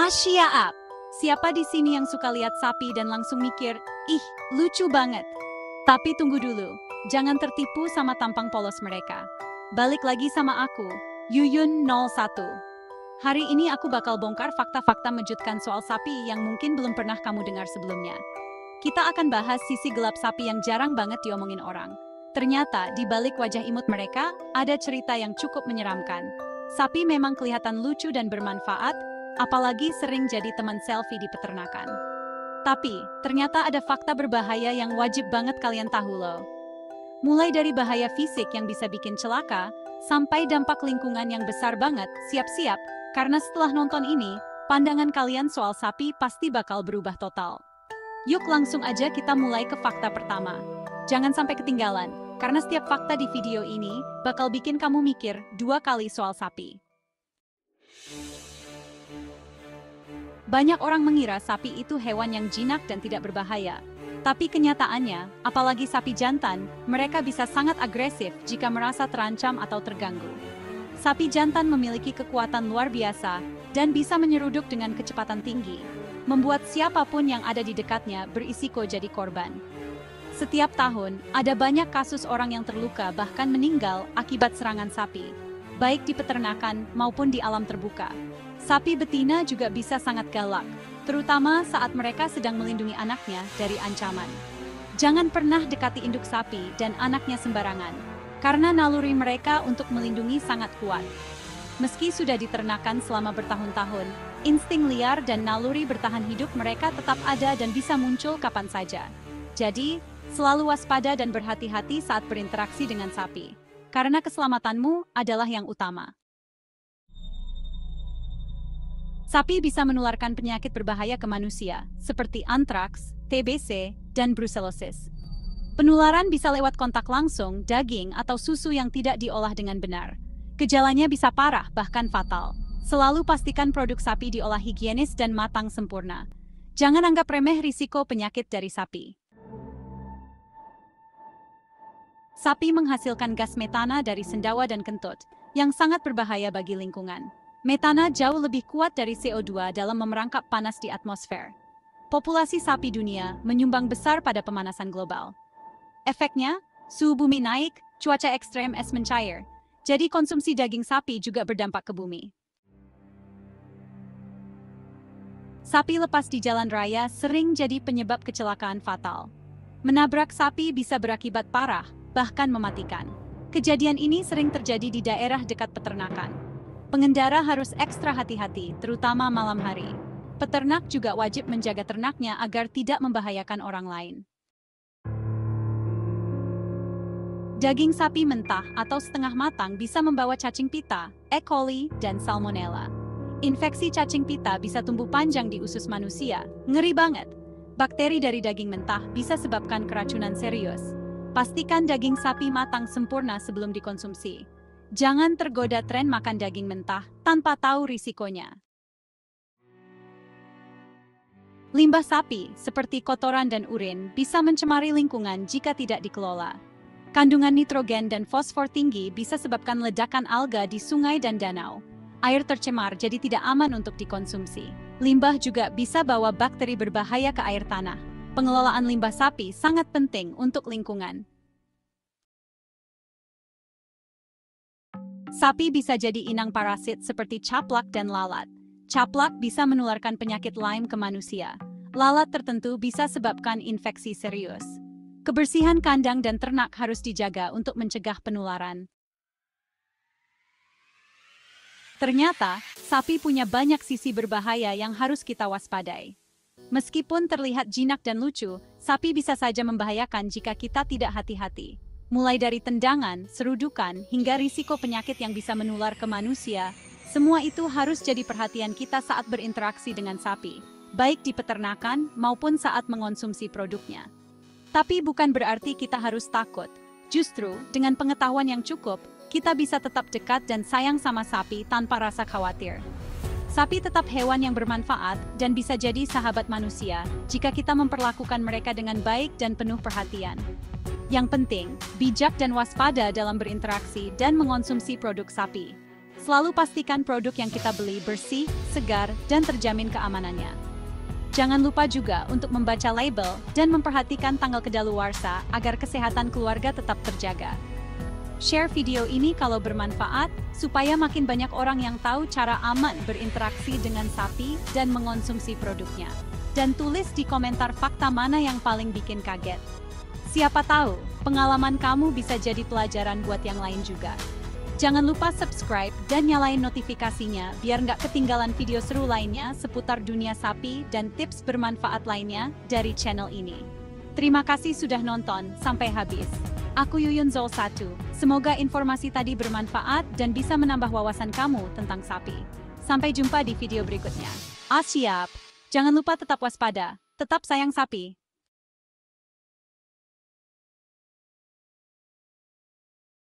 Asia Up. Siapa di sini yang suka lihat sapi dan langsung mikir, ih, lucu banget. Tapi tunggu dulu, jangan tertipu sama tampang polos mereka. Balik lagi sama aku, Yuyun 01. Hari ini aku bakal bongkar fakta-fakta mengejutkan soal sapi yang mungkin belum pernah kamu dengar sebelumnya. Kita akan bahas sisi gelap sapi yang jarang banget diomongin orang. Ternyata di balik wajah imut mereka, ada cerita yang cukup menyeramkan. Sapi memang kelihatan lucu dan bermanfaat, apalagi sering jadi teman selfie di peternakan. Tapi, ternyata ada fakta berbahaya yang wajib banget kalian tahu loh. Mulai dari bahaya fisik yang bisa bikin celaka, sampai dampak lingkungan yang besar banget, siap-siap, karena setelah nonton ini, pandangan kalian soal sapi pasti bakal berubah total. Yuk langsung aja kita mulai ke fakta pertama. Jangan sampai ketinggalan, karena setiap fakta di video ini bakal bikin kamu mikir 2 kali soal sapi. Banyak orang mengira sapi itu hewan yang jinak dan tidak berbahaya. Tapi kenyataannya, apalagi sapi jantan, mereka bisa sangat agresif jika merasa terancam atau terganggu. Sapi jantan memiliki kekuatan luar biasa dan bisa menyeruduk dengan kecepatan tinggi, membuat siapapun yang ada di dekatnya berisiko jadi korban. Setiap tahun, ada banyak kasus orang yang terluka bahkan meninggal akibat serangan sapi, baik di peternakan maupun di alam terbuka. Sapi betina juga bisa sangat galak, terutama saat mereka sedang melindungi anaknya dari ancaman. Jangan pernah dekati induk sapi dan anaknya sembarangan, karena naluri mereka untuk melindungi sangat kuat. Meski sudah diternakan selama bertahun-tahun, insting liar dan naluri bertahan hidup mereka tetap ada dan bisa muncul kapan saja. Jadi, selalu waspada dan berhati-hati saat berinteraksi dengan sapi, karena keselamatanmu adalah yang utama. Sapi bisa menularkan penyakit berbahaya ke manusia, seperti antraks, TBC, dan brucellosis. Penularan bisa lewat kontak langsung, daging, atau susu yang tidak diolah dengan benar. Gejalanya bisa parah, bahkan fatal. Selalu pastikan produk sapi diolah higienis dan matang sempurna. Jangan anggap remeh risiko penyakit dari sapi. Sapi menghasilkan gas metana dari sendawa dan kentut, yang sangat berbahaya bagi lingkungan. Metana jauh lebih kuat dari CO2 dalam memerangkap panas di atmosfer. Populasi sapi dunia menyumbang besar pada pemanasan global. Efeknya, suhu bumi naik, cuaca ekstrem es mencair. Jadi konsumsi daging sapi juga berdampak ke bumi. Sapi lepas di jalan raya sering jadi penyebab kecelakaan fatal. Menabrak sapi bisa berakibat parah, bahkan mematikan. Kejadian ini sering terjadi di daerah dekat peternakan. Pengendara harus ekstra hati-hati, terutama malam hari. Peternak juga wajib menjaga ternaknya agar tidak membahayakan orang lain. Daging sapi mentah atau setengah matang bisa membawa cacing pita, E. coli, dan salmonella. Infeksi cacing pita bisa tumbuh panjang di usus manusia. Ngeri banget. Bakteri dari daging mentah bisa sebabkan keracunan serius. Pastikan daging sapi matang sempurna sebelum dikonsumsi. Jangan tergoda tren makan daging mentah tanpa tahu risikonya. Limbah sapi, seperti kotoran dan urin, bisa mencemari lingkungan jika tidak dikelola. Kandungan nitrogen dan fosfor tinggi bisa sebabkan ledakan alga di sungai dan danau. Air tercemar jadi tidak aman untuk dikonsumsi. Limbah juga bisa bawa bakteri berbahaya ke air tanah. Pengelolaan limbah sapi sangat penting untuk lingkungan. Sapi bisa jadi inang parasit seperti caplak dan lalat. Caplak bisa menularkan penyakit Lyme ke manusia. Lalat tertentu bisa sebabkan infeksi serius. Kebersihan kandang dan ternak harus dijaga untuk mencegah penularan. Ternyata, sapi punya banyak sisi berbahaya yang harus kita waspadai. Meskipun terlihat jinak dan lucu, sapi bisa saja membahayakan jika kita tidak hati-hati. Mulai dari tendangan, serudukan, hingga risiko penyakit yang bisa menular ke manusia, semua itu harus jadi perhatian kita saat berinteraksi dengan sapi, baik di peternakan maupun saat mengonsumsi produknya. Tapi bukan berarti kita harus takut. Justru, dengan pengetahuan yang cukup, kita bisa tetap dekat dan sayang sama sapi tanpa rasa khawatir. Sapi tetap hewan yang bermanfaat dan bisa jadi sahabat manusia jika kita memperlakukan mereka dengan baik dan penuh perhatian. Yang penting, bijak dan waspada dalam berinteraksi dan mengonsumsi produk sapi. Selalu pastikan produk yang kita beli bersih, segar, dan terjamin keamanannya. Jangan lupa juga untuk membaca label dan memperhatikan tanggal kedaluarsa agar kesehatan keluarga tetap terjaga. Share video ini kalau bermanfaat, supaya makin banyak orang yang tahu cara aman berinteraksi dengan sapi dan mengonsumsi produknya. Dan tulis di komentar fakta mana yang paling bikin kaget. Siapa tahu, pengalaman kamu bisa jadi pelajaran buat yang lain juga. Jangan lupa subscribe dan nyalain notifikasinya biar nggak ketinggalan video seru lainnya seputar dunia sapi dan tips bermanfaat lainnya dari channel ini. Terima kasih sudah nonton sampai habis. Aku Yuyun Zol 1. Semoga informasi tadi bermanfaat dan bisa menambah wawasan kamu tentang sapi. Sampai jumpa di video berikutnya. Siap. Jangan lupa tetap waspada, tetap sayang sapi.